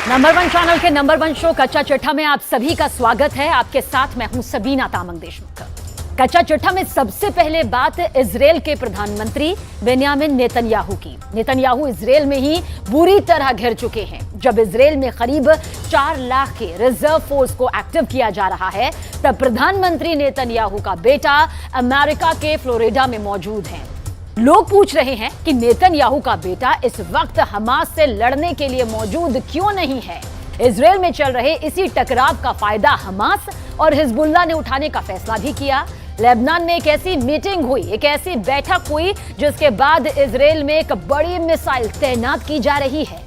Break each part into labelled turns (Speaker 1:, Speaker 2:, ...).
Speaker 1: Number one channel के number one show कच्चा चिट्ठा में आप सभी का स्वागत है। आपके साथ मैं हूं सबीना तामंग देशमुख। कच्चा चिट्ठा में सबसे पहले बात इजराइल के प्रधानमंत्री बेन्यामिन नेतन्याहू की। नेतन्याहू इजराइल में ही बुरी तरह घिर चुके हैं। जब इजराइल में करीब 4 लाख के रिजर्व फोर्स को एक्टिव किया जा रहा है, तब प्रधानमंत्री नेतन्याहू का बेटा अमेरिका के फ्लोरिडा में मौजूद है। लोग पूछ रहे हैं कि नेतन्याहू का बेटा इस वक्त हमास से लड़ने के लिए मौजूद क्यों नहीं है। इजराइल में चल रहे इसी टकराव का फायदा हमास और हिजबुल्लाह ने उठाने का फैसला भी किया। लेबनान में एक ऐसी मीटिंग हुई, एक ऐसी बैठक हुई जिसके बाद इजराइल में एक बड़ी मिसाइल तैनात की जा रही है।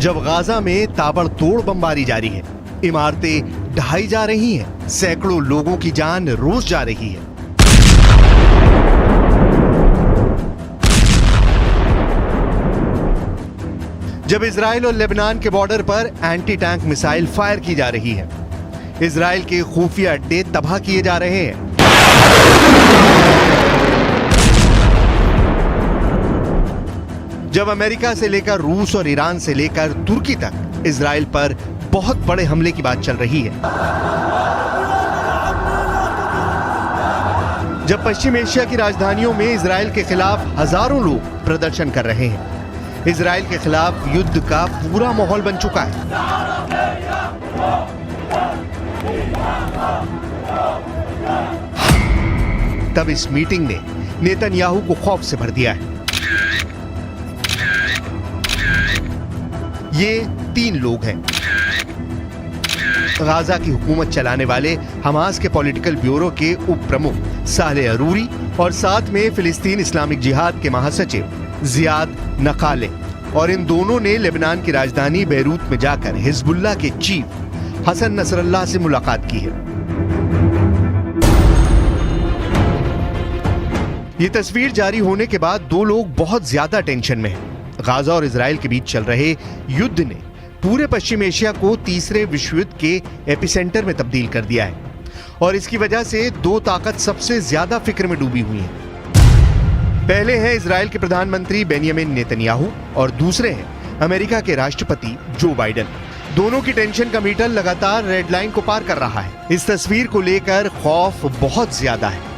Speaker 2: जब गाजा में ताबड़तोड़ बमबारी जारी है, इमारतें ढहाई जा रही हैं, सैकड़ों लोगों की जान रोज जा रही है। जब इजराइल और लेबनान के बॉर्डर पर एंटी टैंक मिसाइल फायर की जा रही है, इजराइल के खुफिया अड्डे तबाह किए जा रहे हैं। जब अमेरिका से लेकर रूस और ईरान से लेकर तुर्की तक इजराइल पर बहुत बड़े हमले की बात चल रही है। जब पश्चिम एशिया की राजधानियों में इजराइल के खिलाफ हजारों लोग प्रदर्शन कर रहे हैं, इजराइल के खिलाफ युद्ध का पूरा माहौल बन चुका है। तब इस मीटिंग ने नेतन्याहू को खौफ से भर दिया है। ये 3 लोग हैं। गाजा की हुकूमत चलाने वाले हमास के पॉलिटिकल ब्यूरो के उप प्रमुख सालेह अरूरी और साथ में फिलिस्तीन इस्लामिक जिहाद के महासचिव जियाद नकाले, और इन दोनों ने लेबनान की राजधानी बेरूत में जाकर हिजबुल्लाह के चीफ हसन नसरल्लाह से मुलाकात की है। ये तस्वीर जारी होने के बाद 2 लोग बहुत ज्यादा टेंशन में हैं। गाजा और इजराइल के बीच चल रहे युद्ध ने पूरे पश्चिम एशिया को तीसरे विश्व युद्ध के एपिसेंटर में तब्दील कर दिया है, और इसकी वजह से 2 ताकत सबसे ज्यादा फिक्र में डूबी हुई हैं। पहले हैं इजराइल के प्रधानमंत्री बेन्यामिन नेतन्याहू और दूसरे हैं अमेरिका के राष्ट्रपति जो बाइडेन। दोनों की टेंशन का मीटर लगातार रेड लाइन को पार कर रहा है। इस तस्वीर को लेकर खौफ बहुत ज्यादा है।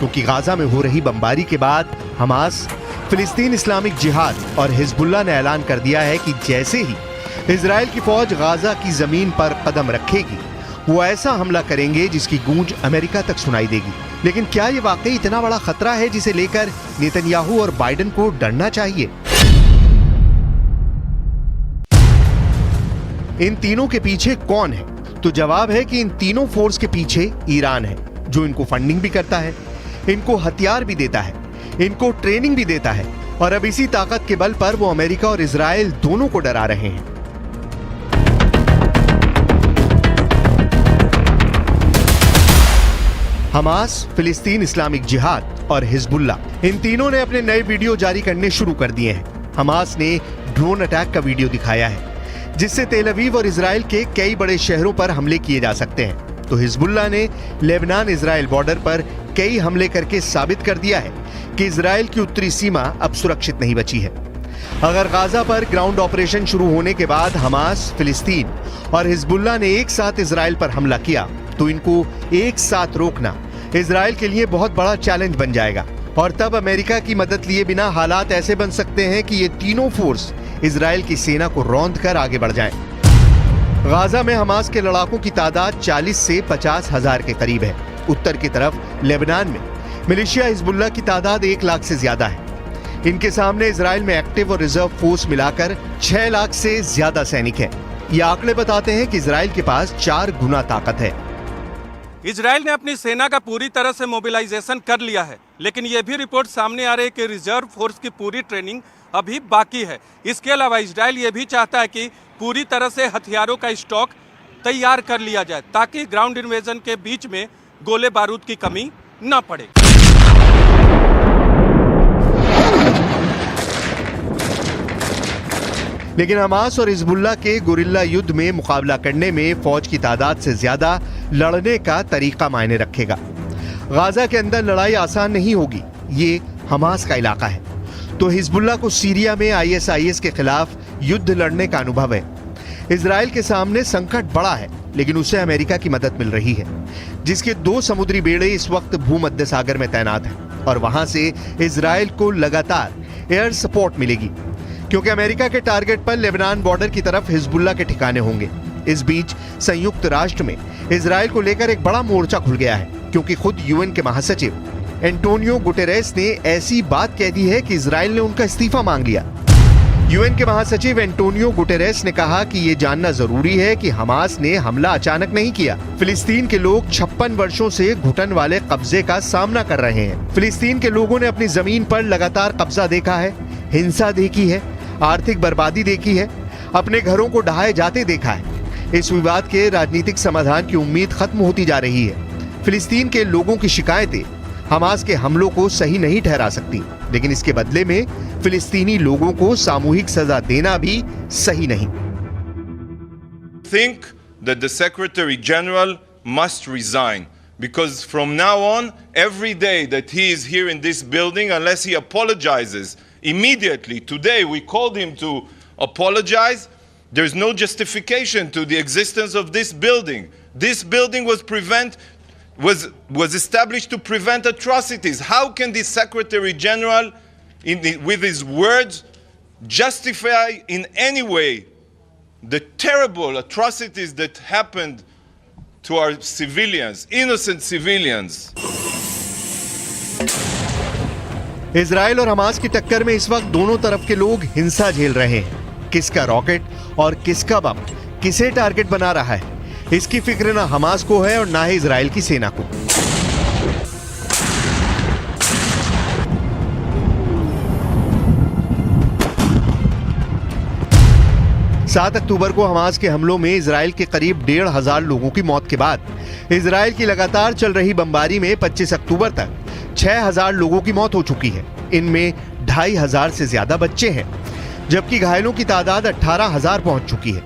Speaker 2: क्योंकि गाजा में हो रही बमबारी के बाद हमास, फिलिस्तीन इस्लामिक जिहाद और हिजबुल्लाह ने ऐलान कर दिया है कि जैसे ही इजराइल की फौज गाजा की जमीन पर कदम रखेगी, वो ऐसा हमला करेंगे जिसकी गूंज अमेरिका तक सुनाई देगी। लेकिन क्या ये वाकई इतना बड़ा खतरा है जिसे लेकर नेतन्याहू और बाइडेन को डरना चाहिए? इन तीनों के पीछे कौन है? तो जवाब है कि इन तीनों फोर्स के पीछे ईरान है, जो इनको फंडिंग भी करता है, इनको हथियार भी देता है, इनको ट्रेनिंग भी देता है, और अब इसी ताकत के बल पर वो अमेरिका और इजराइल दोनों को डरा रहे हैं। हमास, फिलिस्तीन इस्लामिक जिहाद और हिजबुल्लाह, इन तीनों ने अपने नए वीडियो जारी करने शुरू कर दिए हैं। हमास ने ड्रोन अटैक का वीडियो दिखाया है, जिससे तेल अवीव और इजराइल के कई बड़े शहरों पर हमले किए जा सकते हैं। तो हिजबुल्लाह ने लेबनान इजराइल बॉर्डर पर कई हमले करके साबित कर दिया है कि इजराइल की उत्तरी सीमा अब सुरक्षित नहीं बची है। अगर गाजा पर ग्राउंड ऑपरेशन शुरू होने के बाद हमास, फिलिस्तीन और हिजबुल्लाह ने एक साथ इजराइल पर हमला किया, तो इनको एक साथ रोकना इजराइल के लिए बहुत बड़ा चैलेंज बन जाएगा, और तब अमेरिका की मदद लिए बिना हालात ऐसे बन सकते हैं कि ये तीनों फोर्स इजराइल की सेना को रौंद कर आगे बढ़ जाएं। गाजा में हमास के लड़ाकों की तादाद 40 से 50 हजार के करीब है। उत्तर की तरफ लेबनान में मिलिशिया हिजबुल्लाह की तादाद 1 लाख से ज्यादा है। इनके सामने इजराइल में एक्टिव और रिजर्व फोर्स मिलाकर 6 लाख से ज्यादा सैनिक हैं। ये आंकड़े बताते हैं कि इजराइल के पास 4 गुना ताकत है।
Speaker 3: इजराइल ने अपनी सेना का पूरी तरह से मोबिलाइजेशन कर लिया है, लेकिन यह भी रिपोर्ट सामने आ रही है कि रिजर्व फोर्स की पूरी ट्रेनिंग अभी बाकी है। इसके अलावा इजराइल ये भी चाहता है कि पूरी तरह से हथियारों का स्टॉक तैयार कर लिया जाए ताकि ग्राउंड इन्वेजन के बीच में गोले बारूद की कमी न पड़े।
Speaker 2: लेकिन हमास और हिजबुल्लाह के गुरिल्ला युद्ध में मुकाबला करने में फौज की तादाद से ज्यादा लड़ने का तरीका मायने रखेगा। गाजा के अंदर लड़ाई आसान नहीं होगी, ये हमास का इलाका है, तो हिजबुल्लाह को सीरिया में ISIS के खिलाफ युद्ध लड़ने का अनुभव है। इजराइल के सामने संकट बड़ा है, लेकिन उसे अमेरिका की मदद मिल रही है, जिसके 2 समुद्री बेड़े इस वक्त भूमध्य सागर में तैनात हैं और वहां से इजराइल को लगातार एयर सपोर्ट मिलेगी, क्योंकि अमेरिका के टारगेट पर लेबनान बॉर्डर की तरफ हिजबुल्लाह के ठिकाने होंगे। इस बीच संयुक्त राष्ट्र में इजराइल को लेकर एक बड़ा मोर्चा खुल गया है, क्योंकि खुद UN के महासचिव एंटोनियो गुटेरेस ने ऐसी बात कह दी है कि इजराइल ने उनका इस्तीफा मांग लिया। UN के महासचिव एंटोनियो गुटेरेस ने कहा कि यह जानना जरूरी है कि हमास ने हमला अचानक नहीं किया। फिलिस्तीन के लोग 56 वर्षों से घुटन वाले कब्जे का सामना कर रहे हैं। फिलिस्तीन के लोगों ने अपनी जमीन पर लगातार कब्जा देखा है, हिंसा देखी है, आर्थिक बर्बादी देखी है, अपने घरों को ढहाए जाते देखा है। इस विवाद के राजनीतिक समाधान की उम्मीद खत्म होती जा रही है। फिलिस्तीन के लोगों की शिकायतें हमास के हमलों को सही नहीं ठहरा सकती, लेकिन इसके बदले में फिलिस्तीनी लोगों को सामूहिक सजा देना भी सही नहीं।
Speaker 4: Think that the Secretary General must resign, because from now on, every day that he is here in this building, unless he apologizes immediately, today we called him to apologize, there is no justification to the existence of this building. This building was established to prevent atrocities. How can the Secretary General, with his words, justify in any way the terrible atrocities that happened to our civilians, innocent civilians?
Speaker 2: Israel और Hamas की टक्कर में इस वक्त दोनों तरफ के लोग हिंसा झेल रहे हैं। किसका रॉकेट और किसका बम किसे टारगेट बना रहा है, इसकी फिक्र ना हमास को है और ना ही इजराइल की सेना को। सात अक्टूबर को हमास के हमलों में इजराइल के करीब 1,500 लोगों की मौत के बाद इजराइल की लगातार चल रही बमबारी में 25 अक्टूबर तक 6,000 लोगों की मौत हो चुकी है। इनमें 2,500 से ज्यादा बच्चे हैं, जबकि घायलों की तादाद 18,000 पहुंच चुकी है।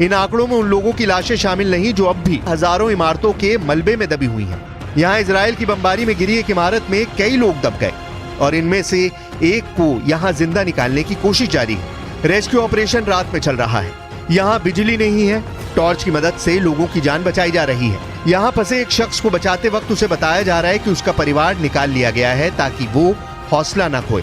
Speaker 2: इन आंकड़ों में उन लोगों की लाशें शामिल नहीं जो अब भी हजारों इमारतों के मलबे में दबी हुई हैं। यहाँ इजराइल की बमबारी में गिरी एक इमारत में कई लोग दब गए और इनमें से एक को यहाँ जिंदा निकालने की कोशिश जारी है। रेस्क्यू ऑपरेशन रात में चल रहा है। यहाँ बिजली नहीं है, टॉर्च की मदद से लोगों की जान बचाई जा रही है। यहाँ फंसे एक शख्स को बचाते वक्त उसे बताया जा रहा है कि उसका परिवार निकाल लिया गया है ताकि वो हौसला न खोए।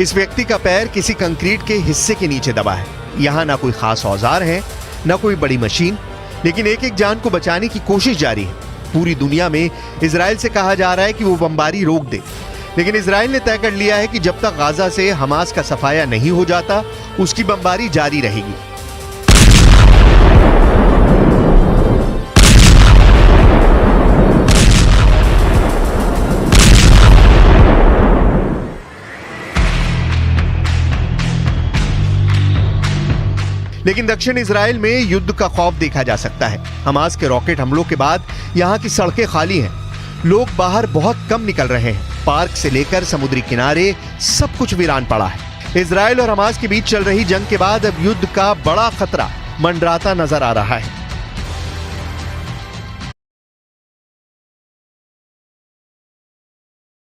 Speaker 2: इस व्यक्ति का पैर किसी कंक्रीट के हिस्से के नीचे दबा है। यहाँ ना कोई खास औजार है, ना कोई बड़ी मशीन, लेकिन एक एक जान को बचाने की कोशिश जारी है। पूरी दुनिया में इजराइल से कहा जा रहा है कि वो बमबारी रोक दे, लेकिन इजराइल ने तय कर लिया है कि जब तक गाजा से हमास का सफाया नहीं हो जाता, उसकी बमबारी जारी रहेगी। लेकिन दक्षिण इजराइल में युद्ध का खौफ देखा जा सकता है। हमास के रॉकेट हमलों के बाद यहाँ की सड़कें खाली हैं, लोग बाहर बहुत कम निकल रहे हैं। पार्क से लेकर समुद्री किनारे सब कुछ वीरान पड़ा है। इजराइल और हमास के बीच चल रही जंग के बाद अब युद्ध का बड़ा खतरा मंडराता नजर आ रहा है।